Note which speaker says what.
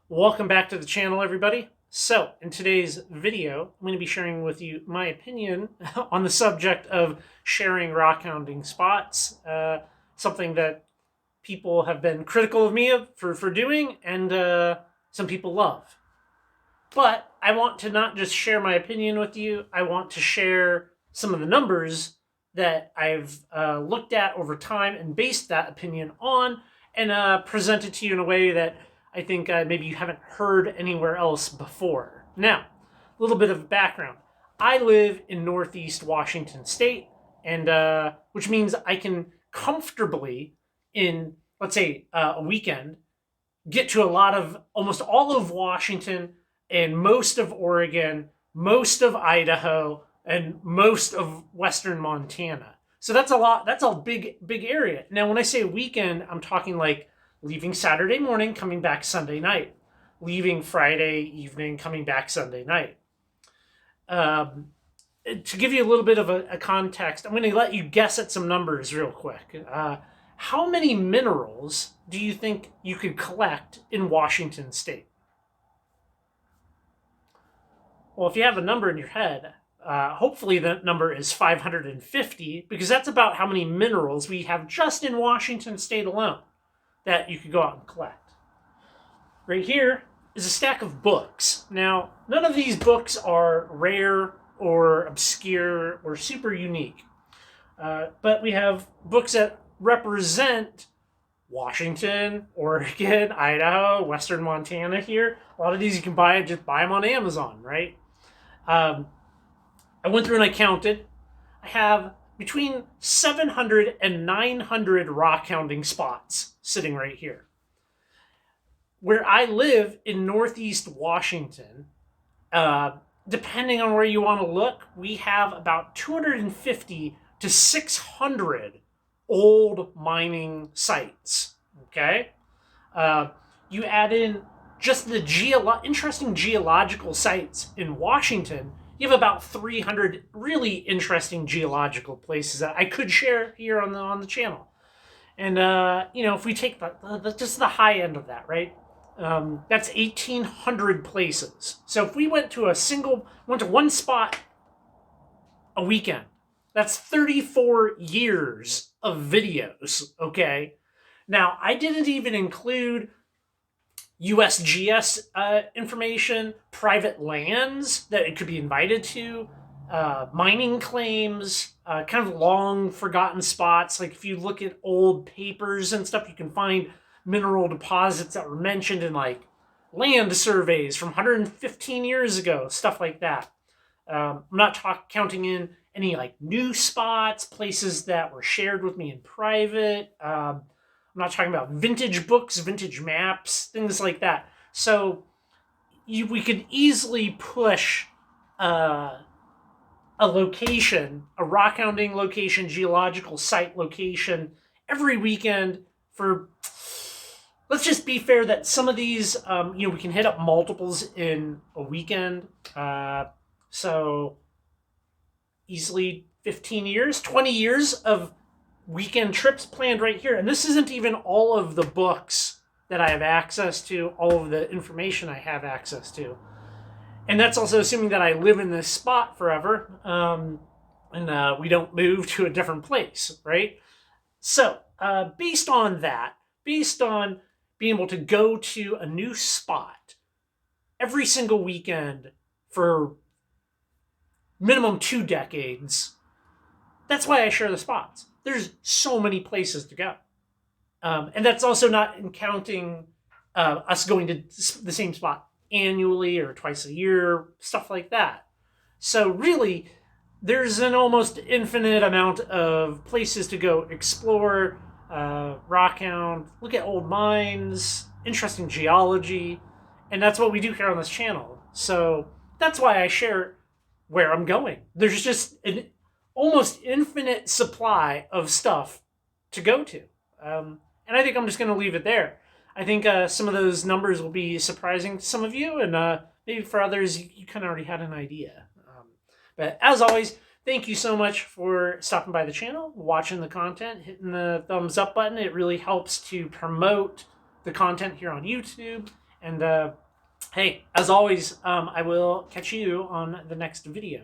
Speaker 1: Welcome back to the channel, everybody. So, in today's video, I'm going to be sharing with you my opinion on the subject of sharing rockhounding spots, something that people have been critical of me for doing, and some people love. But I want to not just share my opinion with you, I want to share some of the numbers that I've looked at over time and based that opinion on, and present it to you in a way that I think maybe you haven't heard anywhere else before. Now, a little bit of background. I live in Northeast Washington State, and which means I can comfortably, in let's say a weekend, get to almost all of Washington and most of Oregon, most of Idaho, and most of Western Montana. So that's a lot. That's a big area. Now, when I say weekend, I'm talking like leaving Saturday morning, coming back Sunday night, leaving Friday evening, coming back Sunday night. To give you a little bit of a context, I'm going to let you guess at some numbers real quick. How many minerals do you think you could collect in Washington State? Well, if you have a number in your head, hopefully the number is 550, because that's about how many minerals we have just in Washington State alone that you could go out and collect. Right here is a stack of books. Now, none of these books are rare or obscure or super unique, but we have books that represent Washington, Oregon, Idaho, Western Montana here. A lot of these you can just buy them on Amazon, right? I went through and I counted. I have between 700 and 900 rockhounding spots sitting right here. Where I live in Northeast Washington, depending on where you want to look, we have about 250 to 600 old mining sites, okay? You add in just the interesting geological sites in Washington, you have about 300 really interesting geological places that I could share here on the channel. And, if we take just the high end of that, right? That's 1,800 places. So if we went to one spot a weekend, that's 34 years of videos, okay? Now, I didn't even include USGS information, private lands that it could be invited to, mining claims, kind of long forgotten spots. Like if you look at old papers and stuff, you can find mineral deposits that were mentioned in like land surveys from 115 years ago, stuff like that. I'm not counting in any like new spots, places that were shared with me in private. I'm not talking about vintage books, vintage maps, things like that. So we could easily push a location, a rockhounding location, geological site location every weekend for, let's just be fair that some of these, we can hit up multiples in a weekend. So easily 15 years, 20 years of weekend trips planned right here. And this isn't even all of the books that I have access to, all of the information I have access to. And that's also assuming that I live in this spot forever, and we don't move to a different place, right? So based on that, based on being able to go to a new spot every single weekend for minimum 2 decades, that's why I share the spots. There's so many places to go. And that's also not counting us going to the same spot annually or twice a year, stuff like that. So really, there's an almost infinite amount of places to go explore, rockhound, look at old mines, interesting geology, and that's what we do here on this channel. So that's why I share where I'm going. There's just an almost infinite supply of stuff to go to. And I think I'm just going to leave it there. I think some of those numbers will be surprising to some of you, and maybe for others, you kind of already had an idea. But as always, thank you so much for stopping by the channel, watching the content, hitting the thumbs up button. It really helps to promote the content here on YouTube And hey, as always, I will catch you on the next video.